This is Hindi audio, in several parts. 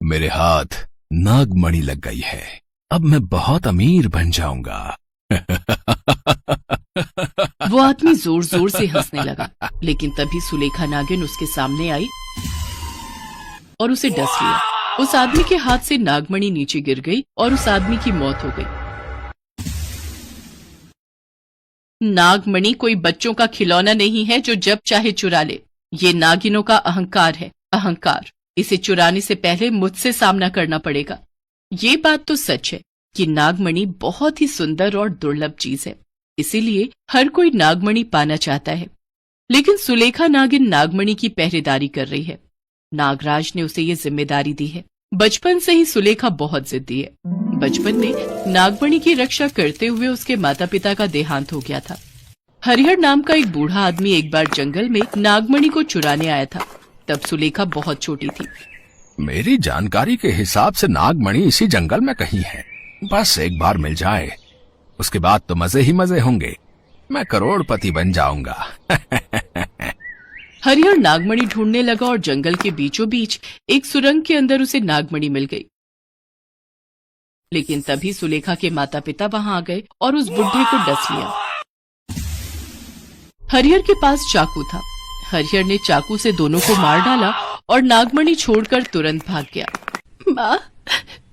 मेरे हाथ नागमणि लग गई है, अब मैं बहुत अमीर बन जाऊंगा। वो आदमी जोर जोर से हंसने लगा, लेकिन तभी सुलेखा नागिन उसके सामने आई और उसे डस लिया। उस आदमी के हाथ से नागमणि नीचे गिर गई और उस आदमी की मौत हो गई। नागमणि कोई बच्चों का खिलौना नहीं है जो जब चाहे चुरा ले। ये नागिनों का अहंकार है, अहंकार। इसे चुराने से पहले मुझसे सामना करना पड़ेगा। ये बात तो सच है कि नागमणि बहुत ही सुंदर और दुर्लभ चीज है, इसीलिए हर कोई नागमणि पाना चाहता है। लेकिन सुलेखा नागिन नागमणि की पहरेदारी कर रही है। नागराज ने उसे ये जिम्मेदारी दी है। बचपन से ही सुलेखा बहुत जिद्दी है। बचपन में नागमणि की रक्षा करते हुए उसके माता पिता का देहांत हो गया था। हरिहर नाम का एक बूढ़ा आदमी एक बार जंगल में नागमणि को चुराने आया था। तब सुलेखा बहुत छोटी थी। मेरी जानकारी के हिसाब से नागमणि इसी जंगल में कहीं है। बस एक बार मिल जाए, उसके बाद तो मजे ही मजे होंगे। मैं करोड़पति बन जाऊंगा। हरिहर नागमणि ढूंढने लगा और जंगल के बीचों बीच एक सुरंग के अंदर उसे नागमणि मिल गई। लेकिन तभी सुलेखा के माता पिता वहां आ गए और उस बुढ़े को डस लिया। हरिहर के पास चाकू था। हरिहर ने चाकू से दोनों को मार डाला और नागमणि छोड़कर तुरंत भाग गया। माँ,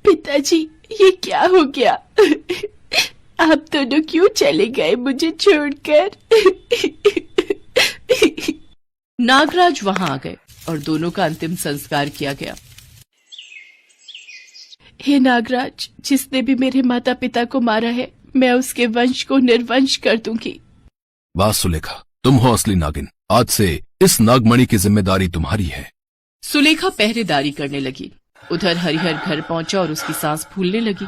पिताजी, ये क्या हो गया? आप दोनों क्यों चले गए मुझे छोड़कर? नागराज वहां आ गए और दोनों का अंतिम संस्कार किया गया। हे नागराज, जिसने भी मेरे माता पिता को मारा है, मैं उसके वंश को निर्वंश कर दूंगी। वाह सुलेखा, तुम हो असली नागिन। आज से इस नागमणि की जिम्मेदारी तुम्हारी है। सुलेखा पहरेदारी करने लगी। उधर हरिहर घर पहुंचा और उसकी सांस फूलने लगी।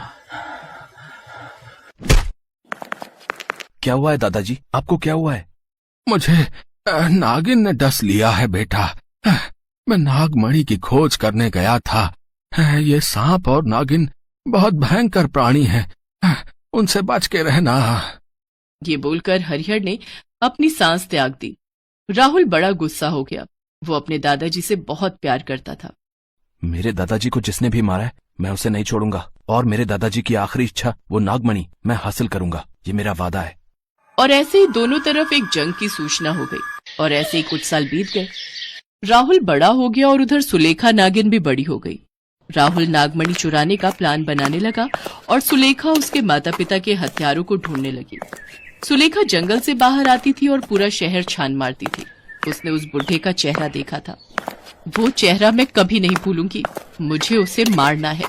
क्या हुआ है दादाजी? आपको क्या हुआ है? मुझे नागिन ने डस लिया है बेटा। मैं नागमणि की खोज करने गया था। ये सांप और नागिन बहुत भयंकर प्राणी हैं। उनसे बच के रहना। ये बोलकर हरिहर ने अपनी सांस त्याग दी। राहुल बड़ा गुस्सा हो गया। वो अपने दादाजी से बहुत प्यार करता था। मेरे दादाजी को जिसने भी मारा है, मैं उसे नहीं छोड़ूंगा। और मेरे दादाजी की आखिरी इच्छा, वो नागमणि, मैं हासिल करूंगा। ये मेरा वादा है। और ऐसे ही दोनों तरफ एक जंग की सूचना हो गई। और ऐसे ही कुछ साल बीत गए। राहुल बड़ा हो गया और उधर सुलेखा नागिन भी बड़ी हो गई। राहुल नागमणि चुराने का प्लान बनाने लगा और सुलेखा उसके माता पिता के हथियारों को ढूंढने लगी। सुलेखा जंगल से बाहर आती थी और पूरा शहर छान मारती थी। उसने उस बुढ़े का चेहरा देखा था। वो चेहरा मैं कभी नहीं भूलूंगी। मुझे उसे मारना है।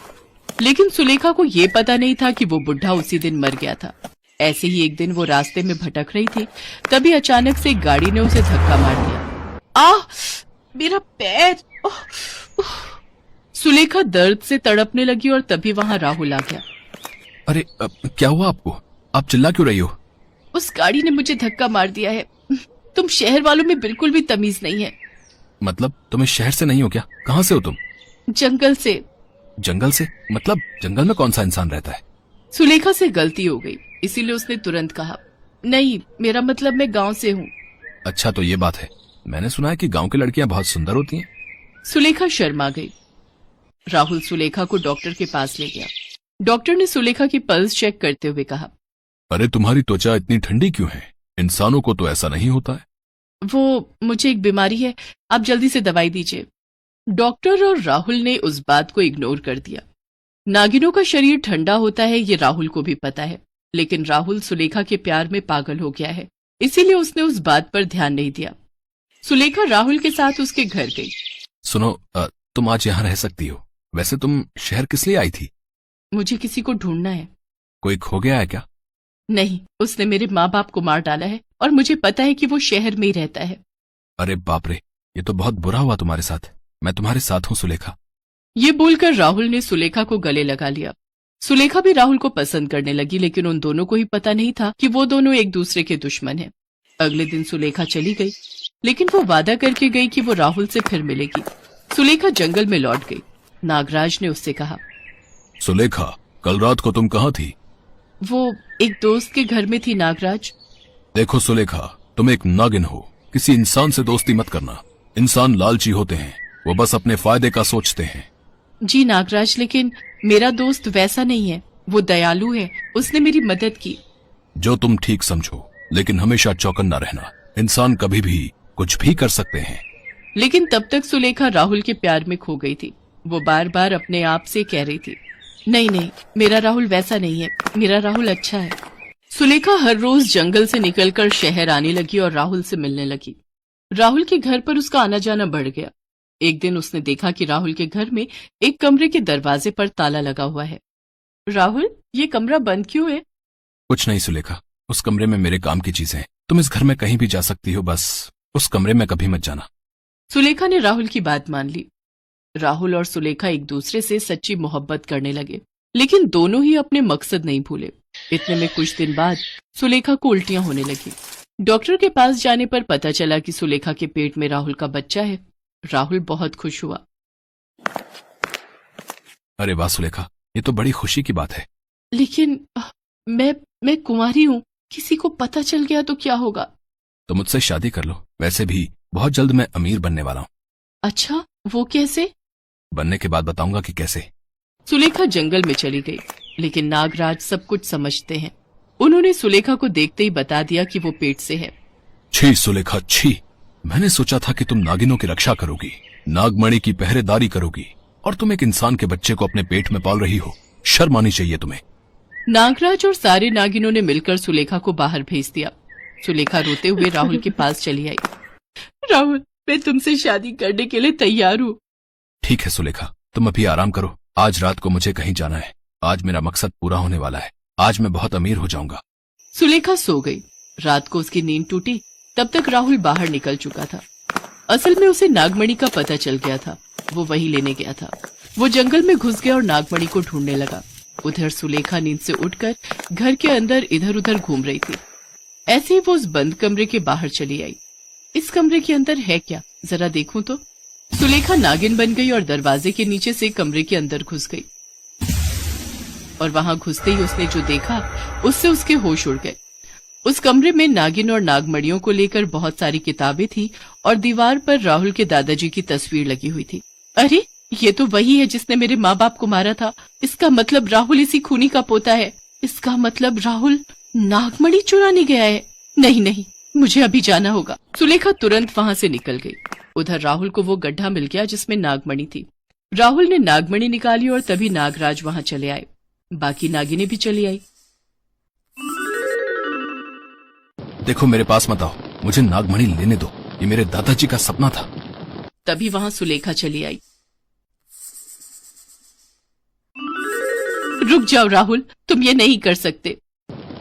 लेकिन सुलेखा को ये पता नहीं था कि वो बुढ़ा उसी दिन मर गया था। ऐसे ही एक दिन वो रास्ते में भटक रही थी, तभी अचानक से एक गाड़ी ने उसे धक्का मार दिया। मेरा पैर! सुलेखा दर्द से तड़पने लगी और तभी वहां राहुल आ गया। अरे क्या हुआ आपको? आप चिल्ला क्यों रही हो? उस गाड़ी ने मुझे धक्का मार दिया है। तुम शहर वालों में बिल्कुल भी तमीज नहीं है। मतलब तुम इस शहर से नहीं हो क्या? कहाँ से हो तुम? जंगल से। जंगल से? मतलब जंगल में कौन सा इंसान रहता है? सुलेखा से गलती हो गई, इसीलिए उसने तुरंत कहा, नहीं, मेरा मतलब मैं गांव से हूँ। अच्छा, तो ये बात है। मैंने सुना है कि गांव की लड़कियां बहुत सुंदर होती हैं। सुलेखा शर्मा गई। राहुल सुलेखा को डॉक्टर के पास ले गया। डॉक्टर ने सुलेखा की पल्स चेक करते हुए कहा, अरे तुम्हारी त्वचा इतनी ठंडी क्यों है? इंसानों को तो ऐसा नहीं होता है। वो मुझे एक बीमारी है, आप जल्दी से दवाई दीजिए। डॉक्टर और राहुल ने उस बात को इग्नोर कर दिया। नागिनों का शरीर ठंडा होता है, ये राहुल को भी पता है। लेकिन राहुल सुलेखा के प्यार में पागल हो गया है, इसीलिए उसने उस बात पर ध्यान नहीं दिया। सुलेखा राहुल के साथ उसके घर गई। सुनो, तुम आज यहाँ रह सकती हो। वैसे तुम शहर किस लिए आई थी? मुझे किसी को ढूंढना है। कोई खो गया है क्या? नहीं, उसने मेरे माँ बाप को मार डाला है और मुझे पता है कि वो शहर में ही रहता है। अरे बाप रे, ये तो बहुत बुरा हुआ तुम्हारे साथ। मैं तुम्हारे साथ हूँ सुलेखा। ये बोलकर राहुल ने सुलेखा को गले लगा लिया। सुलेखा भी राहुल को पसंद करने लगी, लेकिन उन दोनों को ही पता नहीं था कि वो दोनों एक दूसरे के दुश्मन हैं। अगले दिन सुलेखा चली गई, लेकिन वो वादा करके गई कि वो राहुल से फिर मिलेगी। सुलेखा जंगल में लौट गई। नागराज ने उससे कहा, सुलेखा, कल रात को तुम कहाँ थी? वो एक दोस्त के घर में थी नागराज। देखो सुलेखा, तुम एक नागिन हो। किसी इंसान से दोस्ती मत करना। इंसान लालची होते हैं। वो बस अपने फायदे का सोचते हैं। जी नागराज, लेकिन मेरा दोस्त वैसा नहीं है, वो दयालु है, उसने मेरी मदद की। जो तुम ठीक समझो, लेकिन हमेशा चौकन्ना रहना। इंसान कभी भी कुछ भी कर सकते हैं। लेकिन तब तक सुलेखा राहुल के प्यार में खो गई थी। वो बार बार अपने आप से कह रही थी, नहीं नहीं, मेरा राहुल वैसा नहीं है, मेरा राहुल अच्छा है। सुलेखा हर रोज जंगल से निकलकर शहर आने लगी और राहुल से मिलने लगी। राहुल के घर पर उसका आना जाना बढ़ गया। एक दिन उसने देखा कि राहुल के घर में एक कमरे के दरवाजे पर ताला लगा हुआ है। राहुल, ये कमरा बंद क्यों है? कुछ नहीं सुलेखा, उस कमरे में मेरे काम की चीजें हैं। तुम इस घर में कहीं भी जा सकती हो, बस उस कमरे में कभी मत जाना। सुलेखा ने राहुल की बात मान ली। राहुल और सुलेखा एक दूसरे से सच्ची मोहब्बत करने लगे, लेकिन दोनों ही अपने मकसद नहीं भूले। इतने में कुछ दिन बाद सुलेखा को उल्टियां होने लगी। डॉक्टर के पास जाने पर पता चला कि सुलेखा के पेट में राहुल का बच्चा है। राहुल बहुत खुश हुआ। अरे वाह सुलेखा, ये तो बड़ी खुशी की बात है। लेकिन मैं कुंवारी हूँ, किसी को पता चल गया तो क्या होगा? तो मुझसे शादी कर लो। वैसे भी बहुत जल्द मैं अमीर बनने वाला हूँ। अच्छा, वो कैसे? बनने के बाद बताऊंगा कि कैसे। सुलेखा जंगल में चली गई, लेकिन नागराज सब कुछ समझते हैं। उन्होंने सुलेखा को देखते ही बता दिया कि वो पेट से है। छी सुलेखा छी, मैंने सोचा था कि तुम नागिनों की रक्षा करोगी, नागमणि की पहरेदारी करोगी, और तुम एक इंसान के बच्चे को अपने पेट में पाल रही हो। शर्म आनी चाहिए तुम्हें। नागराज और सारे नागिनों ने मिलकर सुलेखा को बाहर भेज दिया। सुलेखा रोते हुए राहुल के पास चली आई। राहुल, मैं तुमसे शादी करने के लिए तैयार हूँ। ठीक है सुलेखा, तुम अभी आराम करो। आज रात को मुझे कहीं जाना है। आज मेरा मकसद पूरा होने वाला है। आज मैं बहुत अमीर हो जाऊंगा। सुलेखा सो गई। रात को उसकी नींद टूटी। तब तक राहुल बाहर निकल चुका था। असल में उसे नागमणि का पता चल गया था। वो वही लेने गया था। वो जंगल में घुस गया और नागमणि को ढूंढने लगा। उधर सुलेखा नींद से उठकर घर के अंदर इधर उधर घूम रही थी। ऐसे ही वो उस बंद कमरे के बाहर चली आई। इस कमरे के अंदर है क्या, जरा देखूं तो। सुलेखा नागिन बन गई और दरवाजे के नीचे से कमरे के अंदर घुस गई। और वहां घुसते ही उसने जो देखा, उससे उसके होश उड़ गए। उस कमरे में नागिन और नागमणियों को लेकर बहुत सारी किताबें थी और दीवार पर राहुल के दादाजी की तस्वीर लगी हुई थी। अरे, ये तो वही है जिसने मेरे माँ बाप को मारा था। इसका मतलब राहुल इसी खूनी का पोता है। इसका मतलब राहुल नागमणि चुराने गया है। नहीं नहीं, मुझे अभी जाना होगा। सुलेखा तुरंत वहां से निकल गई। उधर राहुल को वो गड्ढा मिल गया जिसमें नागमणि थी। राहुल ने नागमणि निकाली और तभी नागराज वहां चले आए। बाकी नागिनें भी चली आई। देखो, मेरे पास मत आओ, मुझे नागमणि लेने दो। ये मेरे दादाजी का सपना था। तभी वहां सुलेखा चली आई। रुक जाओ राहुल, तुम ये नहीं कर सकते।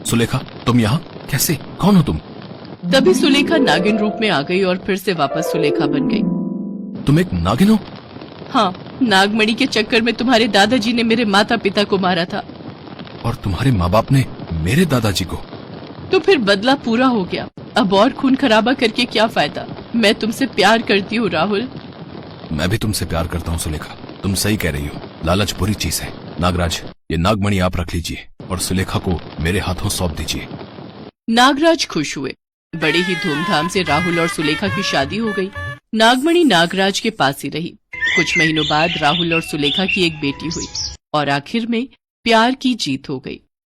सुलेखा, तुम यहाँ कैसे? कौन हो तुम? तभी सुलेखा नागिन रूप में आ गई और फिर से वापस सुलेखा बन गई। तुम एक नागिन हो? हाँ, नागमणि के चक्कर में तुम्हारे दादाजी ने मेरे माता पिता को मारा था। और तुम्हारे माँ बाप ने मेरे दादाजी को? तो फिर बदला पूरा हो गया। अब और खून खराबा करके क्या फायदा। मैं तुमसे प्यार करती हूँ राहुल। मैं भी तुमसे प्यार करता हूँ सुलेखा, तुम सही कह रही हो। लालच बुरी चीज है। नागराज, ये नागमणि आप रख लीजिए और सुलेखा को मेरे हाथों सौंप दीजिए। नागराज खुश हुए। बड़े ही धूमधाम से राहुल और सुलेखा की शादी हो गई। नागमणि नागराज के पास ही रही। कुछ महीनों बाद राहुल और सुलेखा की एक बेटी हुई और आखिर में प्यार की जीत हो गई।